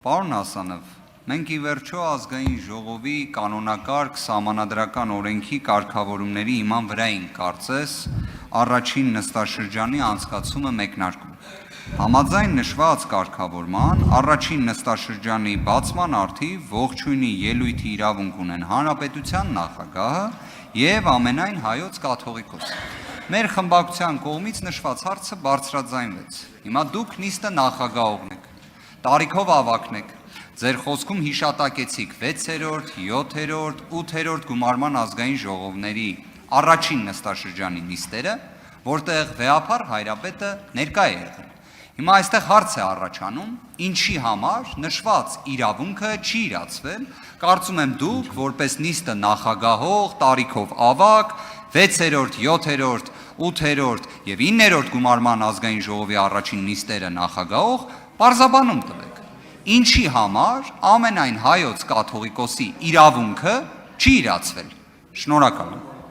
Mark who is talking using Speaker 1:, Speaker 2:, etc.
Speaker 1: Պարոն Հասանով, մենք ի վերջո ազգային ժողովի կանոնակարգ սահմանադրական օրենքի կարգավորումների հիման վրա ենք կարծես առաջին նստաշրջանի անցկացումը մեկնարկում։ Համաձայն նշված կարգավորման առաջին նստաշրջանի բացման առթիվ ողջույնի ելույթի իրավունք ունեն Հանրապետության նախագահը և ամենայն հայոց կաթողիկոսը։ Մեր խմբակցության կողմից նշված հարցը բարձրաձայնվեց։ Հիմա դուք նիստը նախագահողն եք։ Տարիքով ավագն եք, ձեր խոսքում հիշատակեցիք 6-րդ, 7-րդ, 8-րդ գումարման ազգային ժողովների առաջին նստաշրջանի նիստերը, որտեղ վեհափառ Հայրապետը ներկա է եղել։ Հիմա այստեղ հարց է առաջանում, ինչի համար նշված իրավունքը չի իրացվել, կարծում եմ դուք, որպես նիստը նախագահող, տարիքով ավագ, 6-րդ, 7-րդ, 8-րդ և 9-րդ գումարման ազգային ժողովի առաջին նիստերը նախագահող, պարզաբանում տվեք, ինչի համար ամենայն հայոց կաթողիկոսի իրավունքը չի իրացվել։ Շնորհակալ եմ։